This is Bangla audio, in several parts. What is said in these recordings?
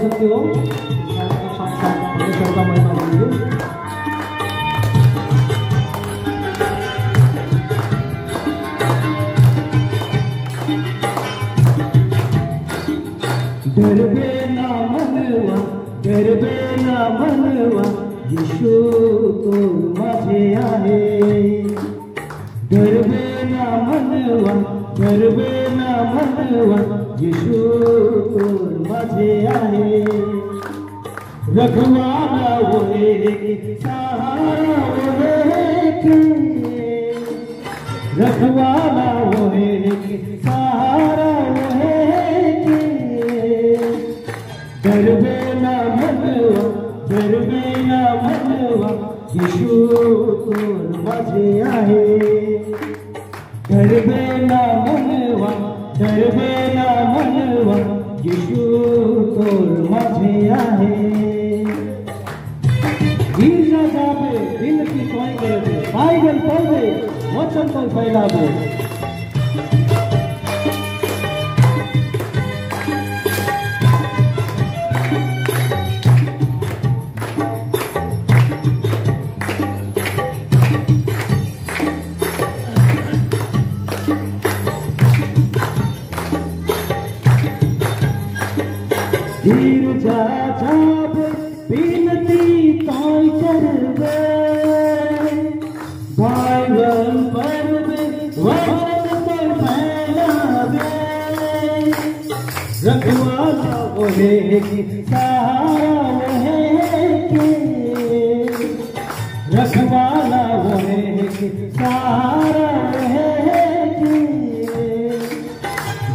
सकते हो। साथ साथ परमेश्वर का महिमा कीजिए। डरबे ना मनवा, डरबे ना मनवा, यीशु तो माझे आहे। डरबे ना मनवा, डरबे ना मनवा, यीशु तो माझे आहे। रखवाला वो है, सहारा वो है, रखवाला वो है, सहारा वो है। डरबे ना मनवा, डरबे ना मनवा, यीशु तोर माझे आहे। डरबे ना मनवा, डरबे ना मनवा, यीशु तोर माझे आहे। गिरजा जाबे, विनती तोय करबे, बाइबल पढ़बे, वचन को फैलाबे। गिरजा जाबे, विनती तोय करबे, बाइबल पढ़बे, वचन को फैलाबे। रखवाला वो है कि सहारा वो है कि, रखवाला वो है कि सहारा वो है कि।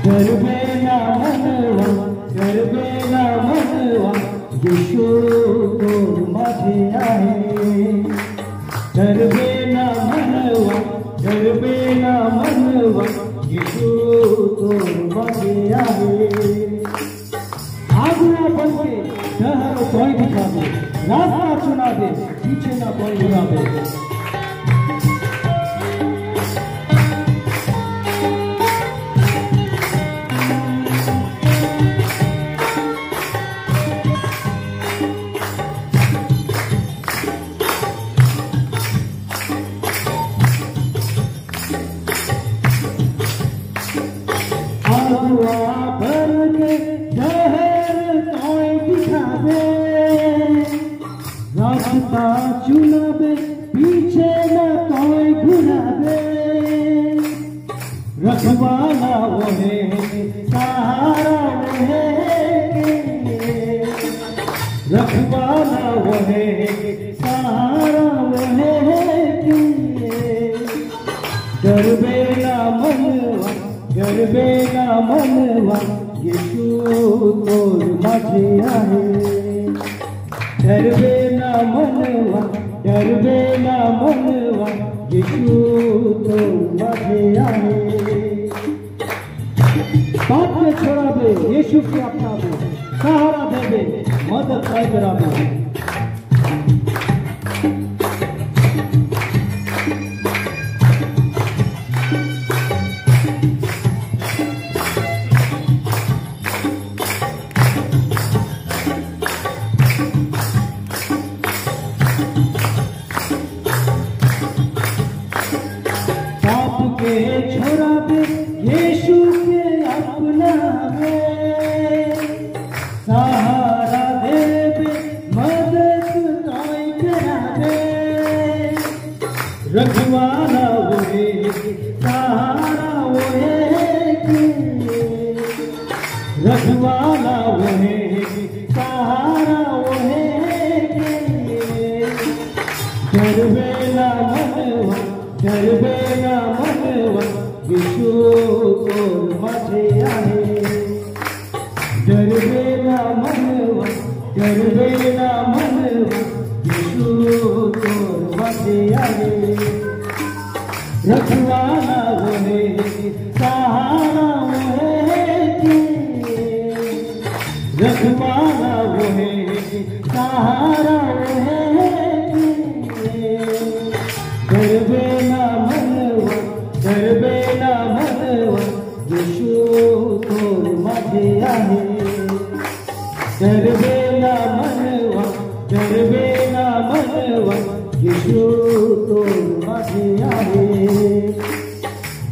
डरबे ना मनवा, डरबे ना मनवा, यीशु तोर माझे आहे। डरबे ना मनवा, डरबे ना मनवा, यीशु तोर माझे आहे। आगुआ बनके डहर कोई दिखावे, रास्ता चुना दे, पीछे ना कोई बुलावे। आगुआ बनके डहर कोई दिखावे, रास्ता चुनावे, पीछे न कोई घुरावे। रखवाला वो है, सहारा वो है, रखवाला वो है, सहारा वो है। डरबे ना मनवा, डरबे ना मनवा, यीशु तोर माझे आहे। डरबे ना मनवा, डरबे ना मनवा, यीशु तोर माझे आहे। बात के छोड़ाबे, यीशु के अपनाबे, सहारा देबे, मदद काय कराबे। के छोड़ाबे, यीशु के अपनाबे, सहारा देबे, मदद तोय कराबे। रखवाला वो है, सहारा वो है कि, रखवाला वो है, सहारा वो है कि। डरबे ना मनवा, डरबे ना मनवा, यीशु तोर माझे आहे। डरबे ना मनवा, डरबे ना मनवा, यीशु तोर माझे आहे। रखवाला वो है, सहारा वो है कि, रखवाला वो है, सहारा वो है कि। डरबे ना मनवा, डरबे ना मनवा, यीशु तोर माझे आहे। डरबे यीशु तो माझे आहे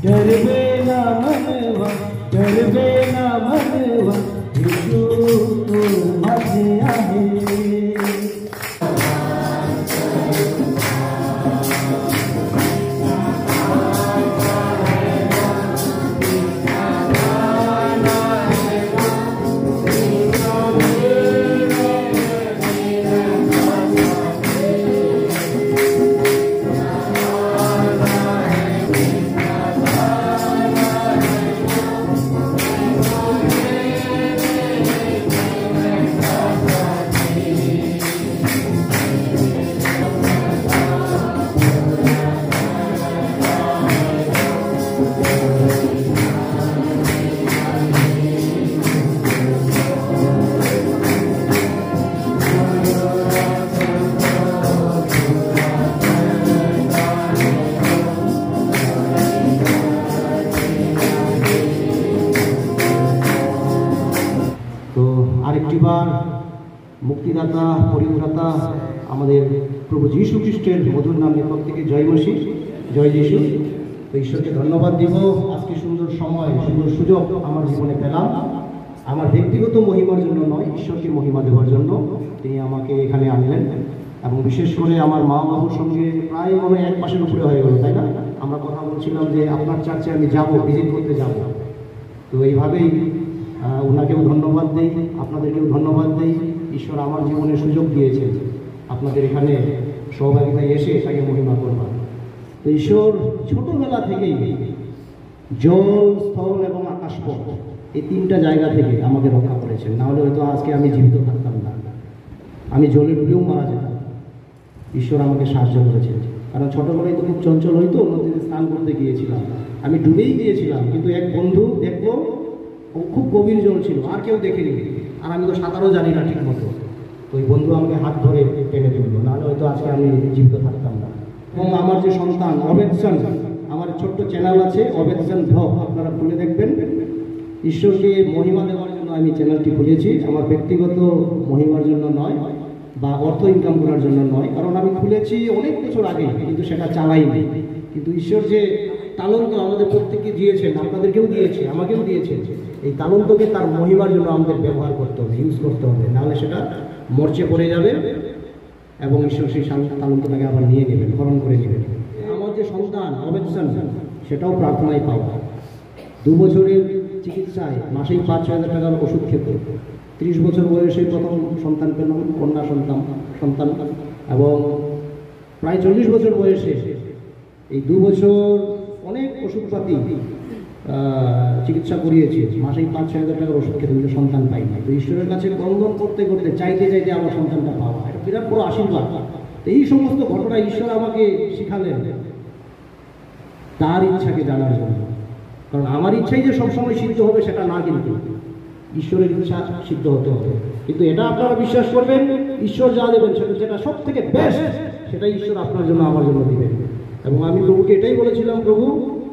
डरवे ना मनवा डरवे ना मनवा यीशु तो माझे आहे আরেকটিবার মুক্তিদাতা পরিত্রাতা আমাদের প্রভু যীশু খ্রিস্টের মধুর নামে প্রত্যেকে জয় মসিহ জয় যীশু। তো ঈশ্বরকে ধন্যবাদ দিব, আজকে সুন্দর সময় সুন্দর সুযোগ আমার জীবনে পেলাম, আমার ব্যক্তিগত মহিমার জন্য নয়, ঈশ্বরকে মহিমা দেওয়ার জন্য তিনি আমাকে এখানে আনলেন। এবং বিশেষ করে আমার মা বাবুর সঙ্গে প্রায় মনে 1 মাসের উপরে হয়ে গেল, তাই না? আমরা কথা বলছিলাম যে আপনার চার্চে আমি যাব, ভিজিট করতে যাব। তো এইভাবেই ওনাকেও ধন্যবাদ দেই, আপনাদেরকেও ধন্যবাদ দেই। ঈশ্বর আমার জীবনে সুযোগ দিয়েছে আপনাদের এখানে সহভাগিতায় এসে তাকে মহিমা করবার। তো ঈশ্বর ছোটবেলা থেকেই জল, স্থল এবং আকাশপথ এই 3টা জায়গা থেকে আমাকে রক্ষা করেছেন, নাহলে হয়তো আজকে আমি জীবিত থাকতাম না, আমি জলে ডুবেও মারা যেতাম। ঈশ্বর আমাকে সাহায্য করেছেন, কারণ ছোটবেলায় তো খুব চঞ্চল হইতো, নদীতে স্নান করতে গিয়েছিলাম, আমি ডুবেই গিয়েছিলাম, কিন্তু এক বন্ধু দেখলো খুব গভীর জল ছিল, আর কেউ দেখেনি, আর আমি তো সাঁতারও জানি না ঠিক মতো। তো ওই বন্ধু আমাকে হাত ধরে টেনে তুললো, নাহলে হয়তো আজকে আমি জীবিত থাকতাম না। এবং আমার যে সন্তান অবেদসন, আমার ছোট্ট চ্যানেল আছে অবেদসন ভ্লগ, আপনারা খুলে দেখবেন। ঈশ্বরকে মহিমা দেওয়ার জন্য আমি চ্যানেলটি খুলেছি, আমার ব্যক্তিগত মহিমার জন্য নয় বা অর্থ ইনকাম করার জন্য নয়, কারণ আমি খুলেছি অনেক বছর আগে, কিন্তু সেটা চালাইনি। কিন্তু ঈশ্বর যে তালন্ত আমাদের প্রত্যেককে দিয়েছেন, আপনাদেরকেও দিয়েছে, আমাকেও দিয়েছে, এই তালন্তকে তার মহিমার জন্য আমাদের ব্যবহার করতে হবে, ইউজ করতে হবে, নাহলে সেটা মরচে পড়ে যাবে এবং ঈশ্বর সেই তালন্তটাকে আবার নিয়ে নেবেন, হরণ করে নেবেন। আমার যে সন্তান অবেদসন, সেটাও প্রার্থনায় পাওয়া। 2 বছরের চিকিৎসায় মাসেই 5-6 হাজার টাকার ওষুধ খেত। 30 বছর বয়সে প্রথম সন্তান পেলাম, কন্যা সন্তান, এবং প্রায় 40 বছর বয়সে এই 2 বছর অনেক ওষুধপাতি চিকিৎসা করিয়েছি, মাসেই 5-6 হাজার টাকার ওষুধ খেতে, কিন্তু সন্তান পাই না। তো ঈশ্বরের কাছে ক্রন্দন করতে করতে চাইতে আমার সন্তানটা পাওয়া, এটা বিরাট বড় আশীর্বাদ। তো এই সমস্ত ঘটনা ঈশ্বর আমাকে শিখালেন তার ইচ্ছাকে জানার জন্য, কারণ আমার ইচ্ছাই যে সবসময় সিদ্ধ হবে সেটা না, কিন্তু ঈশ্বরের ইচ্ছা সিদ্ধ হতে হবে। কিন্তু এটা আপনারা বিশ্বাস করবেন, ঈশ্বর যা দেবেন সেটা সব থেকে বেস্ট, সেটাই ঈশ্বর আপনার জন্য আমার জন্য দিবেন। এবং আমি প্রভুকে এটাই বলেছিলাম, প্রভু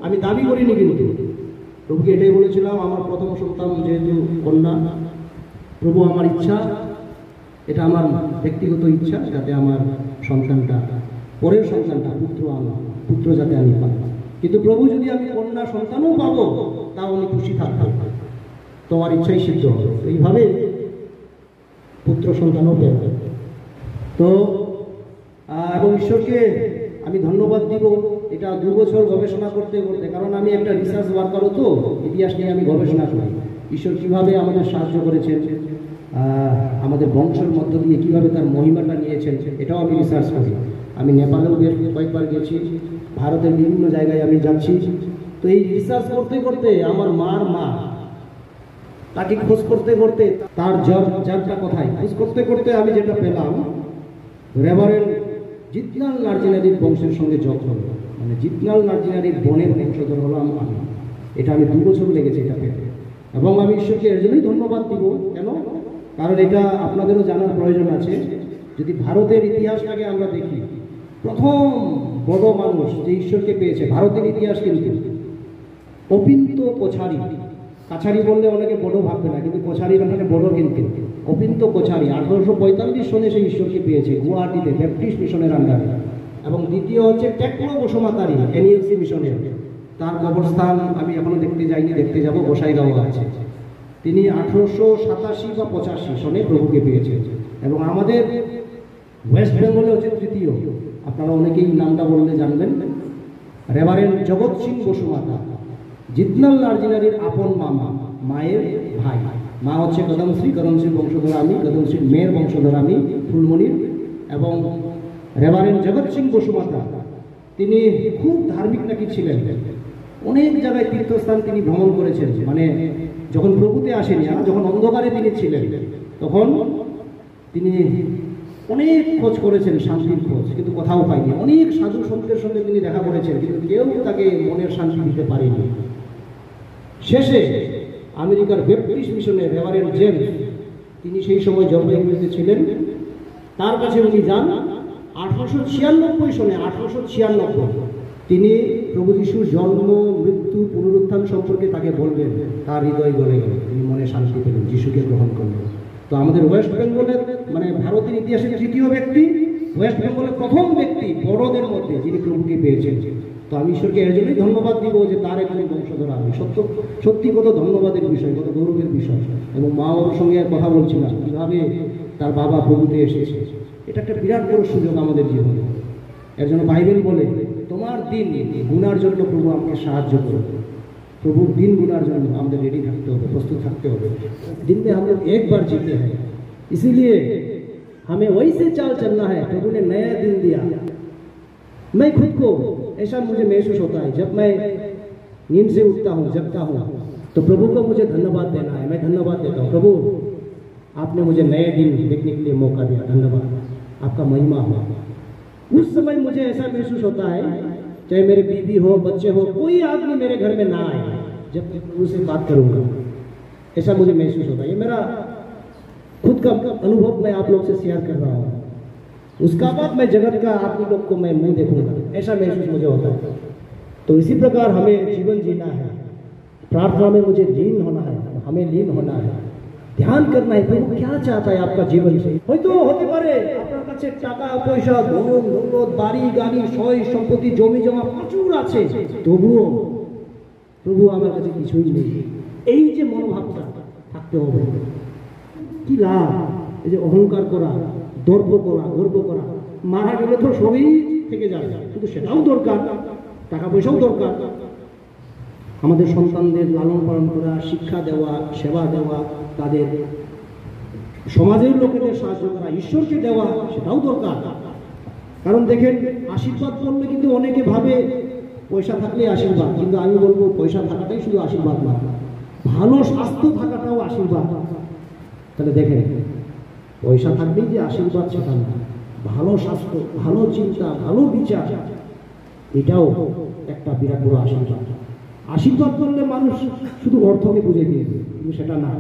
আমি দাবি করিনি, কিন্তু প্রভুকে এটাই বলেছিলাম, আমার প্রথম সন্তান যেহেতু কন্যা, প্রভু আমার ইচ্ছা, এটা আমার ব্যক্তিগত ইচ্ছা, যাতে আমার সন্তানটা, পরের সন্তানটা পুত্র যাতে আমি পাই। কিন্তু প্রভু যদি আমি কন্যা সন্তানও পাবো, তাও আমি খুশি থাকতাম, তোমার ইচ্ছাই সিদ্ধ হবে। এইভাবে পুত্র সন্তানও পেয়ে। তো এবং ঈশ্বরকে আমি ধন্যবাদ দিব, এটা 2 বছর গবেষণা করতে করতে, কারণ আমি একটা রিসার্চ ওয়ার্কারও, তো ইতিহাস নিয়ে আমি গবেষণা করি, ঈশ্বর কীভাবে আমাদের সাহায্য করেছেন, আমাদের বংশের মধ্য দিয়ে কীভাবে তার মহিমাটা নিয়েছেন, এটাও আমি রিসার্চ করি। আমি নেপালেও কয়েকবার গেছি, ভারতের বিভিন্ন জায়গায় আমি যাচ্ছি। তো এই রিসার্চ করতে করতে আমার মার মা, তাকে খোঁজ করতে করতে, তার জাতটা কোথায় খোঁজ করতে করতে আমি যেটা পেলাম, রেভারেন্ড জিতনাল নার্জিনারির বংশের সঙ্গে যোগ হলো, মানে জিতনাল নার্জিনারির বোনের বংশধর হলাম আমি। এটা আমি 2 বছর লেগেছে এটা পেতে, এবং আমি ঈশ্বরকে এর জন্যই ধন্যবাদ দিব। কেন? কারণ এটা আপনাদেরও জানার প্রয়োজন আছে। যদি ভারতের ইতিহাসটাকে আমরা দেখি, প্রথম বড় মানুষ যে ঈশ্বরকে পেয়েছে ভারতের ইতিহাস, কিন্তু অপিন্ত কোছারি, কাছারি বললে অনেকে বড় ভাববে না, কিন্তু কোছারির ওখানে বড়, কিন্তু অপিন্ত কোছারি 1845 সনে সেই ঈশ্বরকে পেয়েছে গুয়াহাটিতে ব্যাপটিস্ট মিশনের আন্ডারে। এবং দ্বিতীয় হচ্ছে টেকনো বসুমাতারি এনইএলসি মিশনের, তার কবরস্থান আমি এখনো দেখতে যাইনি, দেখতে যাব, গোসাইগাঁও আছে। তিনি 1887 বা 85 সনে প্রভুকে পেয়েছেন এবং আমাদের ওয়েস্ট বেঙ্গলে হচ্ছে তৃতীয়। আপনারা অনেকেই নামটা বললে জানবেন, রেভারেন্ড জগৎ সিং বসুমাতা, জিতনাল নার্জিনারির আপন মামা, মায়ের ভাই। মা হচ্ছে কদমশ্রীর বংশধর আমি, কদমশ্রীর মেয়ের বংশধর আমি ফুলমণির। এবং রেভারেন্ড জগৎ সিং বসুমাতা তিনি খুব ধার্মিক নাকি ছিলেন, অনেক জায়গায় তীর্থস্থান তিনি ভ্রমণ করেছেন। মানে যখন প্রভুতে আসেনি, যখন অন্ধকারে তিনি ছিলেন তখন তিনি অনেক খোঁজ করেছেন, শান্তির খোঁজ, কিন্তু কোথাও পাইনি। অনেক সাধু সন্তের সঙ্গে তিনি দেখা করেছেন, কিন্তু কেউ তাকে মনের শান্তি দিতে পারেনি। শেষে আমেরিকার ব্যাপটিস্ট মিশনের রেভারেন্ড জেমস, তিনি সেই সময় জলপাইগুড়িতে ছিলেন, তার কাছে উনি যান। 1896 সনে 1896 তিনি প্রভু যিশুর জন্ম, মৃত্যু, পুনরুত্থান সম্পর্কে তাকে বললেন, তার হৃদয় গলে গেল, তিনি মনে শান্তি পেলেন, যিশুকে গ্রহণ করলেন। তো আমাদের ওয়েস্ট বেঙ্গলের মানে ভারতের ইতিহাসে তৃতীয় ব্যক্তি, ওয়েস্ট বেঙ্গলের প্রথম ব্যক্তি বড়দের মধ্যে যিনি প্রভুকে পেয়েছেন। তো আমি ঈশ্বরকে এর জন্যই ধন্যবাদ দিব যে তার এখানে বংশধর আমি। সত্যি কত ধন্যবাদের বিষয়, কত গৌরবের বিষয়। এবং মা বাবার সঙ্গে কথা বলছিলাম কীভাবে তার বাবা প্রভুতে এসেছে। এটা একটা বিরাট বড় সুযোগ আমাদের জীবনে। এর জন্য বাইবেল বলে, তোমার দিন গুনার জন্য প্রভু আমাকে সাহায্য করবে। प्रभु दिन गुनार जन्म हमें रेडी रखते हो, प्रस्तुत रखते हो। दिन में हम लोग एक बार जीते हैं, इसीलिए हमें वही से चाल चलना है। प्रभु ने नया दिन दिया। मैं खुद को ऐसा मुझे महसूस होता है जब मैं नींद से उठता हूँ, जगता हूँ, तो प्रभु को मुझे धन्यवाद देना है। मैं धन्यवाद देता हूँ, प्रभु आपने मुझे नए दिन देखने के लिए मौका दिया, धन्यवाद, आपका महिमा हो। उस समय मुझे ऐसा महसूस होता है, चाहे मेरे बीवी हो, बच्चे हो, कोई आदमी मेरे घर में ना आए जब मैं प्रभु से बात करूंगा, ऐसा मुझे महसूस होता है। ये मेरा खुद का अनुभव मैं आप लोग से शेयर कर रहा हूँ। उसका बाद मैं जगत का आप लोग को मैं मुंह देखूंगा, ऐसा महसूस मुझे होता है। तो इसी प्रकार हमें जीवन जीना है, प्रार्थना में मुझे लीन होना है, हमें लीन होना है, ध्यान करना है प्रभु क्या चाहता है आपका जीवन से। হয়তো হতে পারে আপনার কাছে টাকা পয়সা, ধন দৌলত, বাড়ি গাড়ি, সয় সম্পত্তি, জমি জমা প্রচুর আছে, তবুও প্রভু আমার কাছে কিছুই নেই, এই যে মনোভাবটা থাকতে হবে। কি লাভ এই যে অহংকার করা, দর্প করা, গর্ব করা, মারা গেলে তো সবই থেকে যাবে, কিন্তু সেটাও দরকার, টাকা পয়সাও দরকার। আমাদের সন্তানদের লালন পালন করা, শিক্ষা দেওয়া, সেবা দেওয়া, তাদের সমাজের লোকেদের সাহায্য করা, ঈশ্বরকে দেওয়া, সেটাও দরকার। কারণ দেখেন আশীর্বাদ করলে কিন্তু অনেকে ভাবে পয়সা থাকলে আশীর্বাদ, কিন্তু আমি বলবো পয়সা থাকাটাই শুধু আশীর্বাদ না, ভালো স্বাস্থ্য থাকাটাও আশীর্বাদ। তাহলে দেখেন পয়সা থাকলেই যে আশীর্বাদ সেটা না, ভালো স্বাস্থ্য, ভালো চিন্তা, ভালো বিচার, এটাও একটা বিরাট বড় আশীর্বাদ। আশীর্বাদ করলে মানুষ শুধু অর্থকে বুঝে দিয়েছে, কিন্তু সেটা না।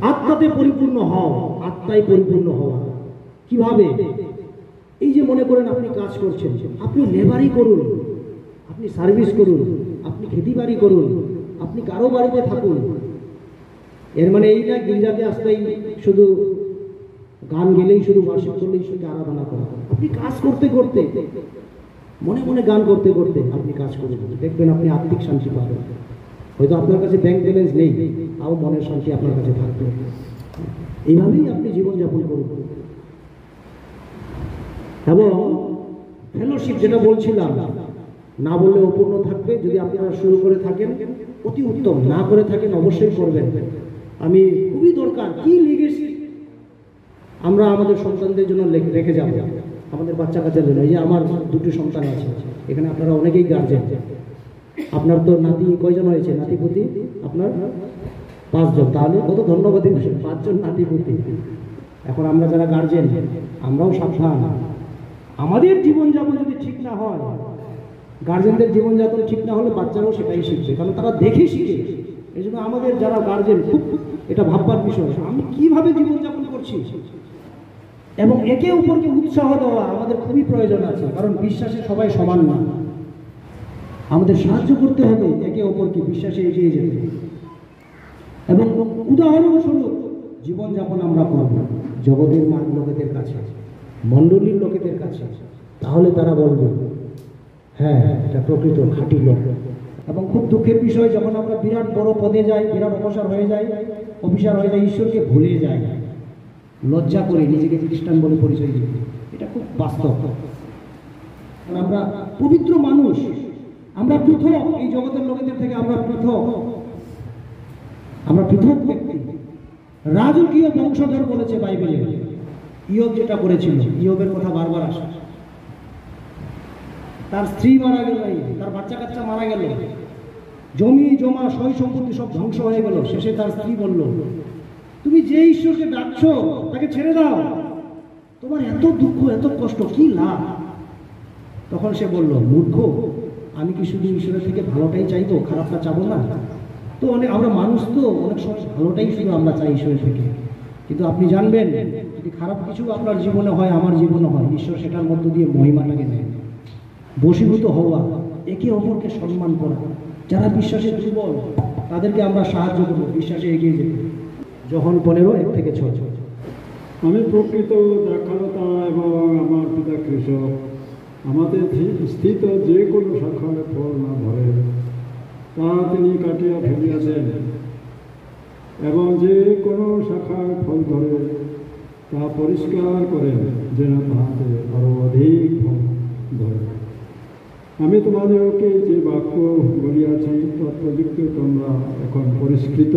আত্মাতে পরিপূর্ণ হও, আত্মায় পরিপূর্ণ হওয়া কিভাবে? এই যে মনে করেন আপনি কাজ করছেন, আপনি লেবারি করুন, আপনি সার্ভিস করুন, আপনি খেতিবাড়ি করুন, আপনি কারো বাড়িতে থাকুন। এর মানে এই না গির্জাতে আসতেই শুধু গান গেলেই, শুধু ওয়ার্শিপ করলেই শুধু আরাধনা করা। আপনি কাজ করতে করতে, মনে মনে গান করতে করতে আপনি কাজ করুন, দেখবেন আপনি আত্মিক শান্তি পাবেন। হয়তো আপনার কাছে ব্যাংক ব্যালেন্স নেই, তাও মনের শান্তি আপনার কাছে থাকবে। এইভাবেই আপনি জীবনযাপন করুন। এবং ফেলোশিপ যেটা বলছিলাম, না বললে অপূর্ণ থাকবে। যদি আপনারা শুরু করে থাকেন অতি উত্তম, না করে থাকেন অবশ্যই করবেন। আমি খুবই দরকার কি লিগেসি আমরা আমাদের সন্তানদের জন্য রেখে যাব, আমাদের বাচ্চা কাচ্চার জন্য। এই যে আমার দুটি সন্তান আছে এখানে, আপনারা অনেকেই গার্জেন। আপনার তো নাতি কয়জন হয়েছে? নাতিপুতি আপনার 5 জন, তাহলে কত ধন্যবাদী বিষয়, 5 জন নাতিপুতি। এখন আমরা যারা গার্জেন আমরাও সাবধান। আমাদের জীবনযাপন যদি ঠিক না হয়, গার্জেনদের জীবনযাপন ঠিক না হলে বাচ্চারাও সেটাই শিখবে, কারণ তারা দেখে শিখে। এই জন্য আমাদের যারা গার্জেন খুব এটা ভাববার বিষয়, আমি কিভাবে জীবনযাপন করছি এবং একে অপরকে উৎসাহ দেওয়া আমাদের খুবই প্রয়োজন আছে। কারণ বিশ্বাসে সবাই সমান না, আমাদের সাহায্য করতে হবে একে অপরকে বিশ্বাসে এগিয়ে যেতে। এবং উদাহরণস্বরূপ জীবনযাপন আমরা করব জগতের লোকেদের কাছে, মণ্ডলীর লোকেদের কাছে, তাহলে তারা বলবে হ্যাঁ এটা প্রকৃত খাঁটি লোক। এবং খুব দুঃখের বিষয়, যখন আমরা বিরাট বড় পদে যাই, বিরাট অফিসার হয়ে যাই, ঈশ্বরকে ভুলে যাই, লজ্জা করে নিজেকে খ্রিস্টান বলে পরিচয় দিই। এটা খুব বাস্তব। আমরা পবিত্র মানুষ, আমরা পৃথক, এই জগতের লোকেদের থেকে আমরা পৃথক ব্যক্তি। রাজকীয় বংশধর বলেছে বাইবেলে। ইয়োব যেটা করেছিল, ইয়োবের কথা বারবার আসে। তার স্ত্রী মারা গেল, তার বাচ্চা কাচ্চা মারা গেল, জমি জমা সয় সম্পত্তি সব ধ্বংস হয়ে গেল। শেষে তার স্ত্রী বলল, তুমি যে ঈশ্বরকে ডাকছো তাকে ছেড়ে দাও, তোমার এত দুঃখ এত কষ্ট কি লাভ? তখন সে বলল, মূর্খ, আমি কি শুধু ঈশ্বরের থেকে ভালোটাই চাইবো, খারাপটা চাবো না? তো আমরা মানুষ, তো অনেক সময় ভালোটাই শুধু আমরা চাই ঈশ্বরের থেকে। কিন্তু আপনি জানবেন, যদি খারাপ কিছু আপনার জীবনে হয়, আমার জীবনে হয়, ঈশ্বর সেটার মধ্য দিয়ে মহিমাটাকে নেয়। বশীভূত হওয়া, একে অপরকে সম্মান করা, যারা বিশ্বাসে দুর্বল তাদেরকে আমরা সাহায্য করবো, বিশ্বাসে এগিয়ে যেতে। যখন 15:1-6। আমি প্রকৃত দ্রাক্ষালতা এবং আমার পিতা কৃষক। আমাদের স্থিত যে কোনো শাখায় ফল না ধরে তা তিনি কাটিয়া ফেলিয়া দেন, এবং যে কোনো শাখায় ফল ধরে তা পরিষ্কার করেন, যেন তাহাতে আরও অধিক ফল ধরে। আমি তোমাদেরকে যে বাক্য বলিয়াছি তৎপ্রযুক্ত তোমরা এখন পরিষ্কৃত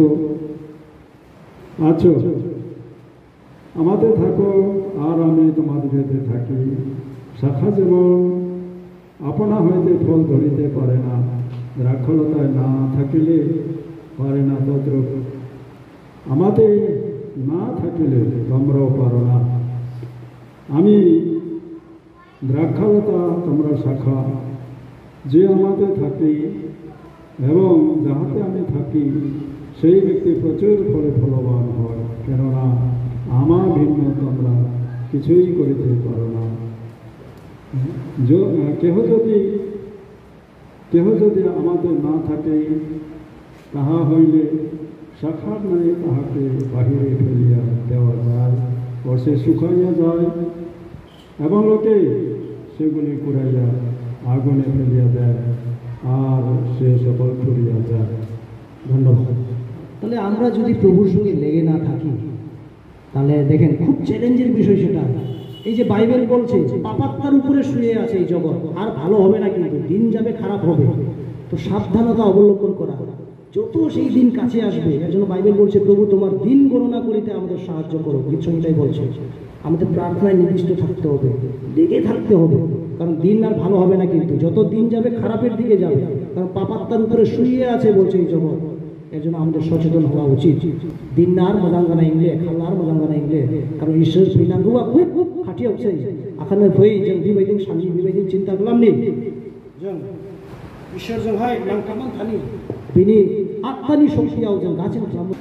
আছো। আমাদের থাকো আর আমি তোমাদের থাকি। শাখা যেমন আপনা হইতে ফল ধরিতে পারে না, দ্রাক্ষলতায় না থাকিলে পারে না, তদ্রূপ আমাদের না থাকিলে তোমরাও পারো না। আমি দ্রাক্ষলতা, তোমরা শাখা। যে আমাদের থাকি এবং যাহাতে আমি থাকি, সেই ব্যক্তি প্রচুর ফলে ফলবান হয়, কেননা আমার ভিন্ন তোমরা কিছুই করিতে পারো না। কেহ যদি আমাদের না থাকে, তাহা হইলে শাখার নাই তাহাকে বাহিরে ফেলিয়া দেওয়া যায়, ও সে শুকাইয়া যায়, এবং লোকে সেগুলি কুড়াইয়া আগুনে ফেলিয়া দেয়, আর সে সকল ফুরিয়া যায়। ধন্যবাদ। তাহলে আমরা যদি প্রভুর সঙ্গে লেগে না থাকি, তাহলে দেখেন খুব চ্যালেঞ্জের বিষয় সেটা। এই যে বাইবেল বলছে পাপাত্মার উপরে শুয়ে আছে এই জগৎ, আর ভালো হবে না, কিন্তু দিন যাবে, খারাপ হবে। তো সাবধানতা অবলম্বন করা, যত সেই দিন কাছে আসবে। এর জন্য বাইবেল বলছে, প্রভু তোমার দিন গণনা করিতে আমাদের সাহায্য করো। গীতসংহিতাই বলছে আমাদের প্রার্থনায় নির্দিষ্ট থাকতে হবে, লেগে থাকতে হবে, কারণ দিন আর ভালো হবে না, কিন্তু যত দিন যাবে খারাপের দিকে যাবে, কারণ পাপাত্মার উপরে শুয়ে আছে বলছে এই জগৎ। এর জন্য আমাদের সচেতন হওয়া উচিত। দিনার মজাঙ্গানা ইংলে, খালার মজাঙ্গানা ইংলে, কারণ ঈশ্বর বিনাঙ্গুয়া খুব খুব খাটিয়ে উঠছে। আখানে ভই जों बेबायदिनो साननि बेबायदिनो चिन्ता खालामनि, जों इसोरजोंहाय नांथाबनानै थानि, बिनि आत्मानि शक्तियाव जों गासिबो खालामो।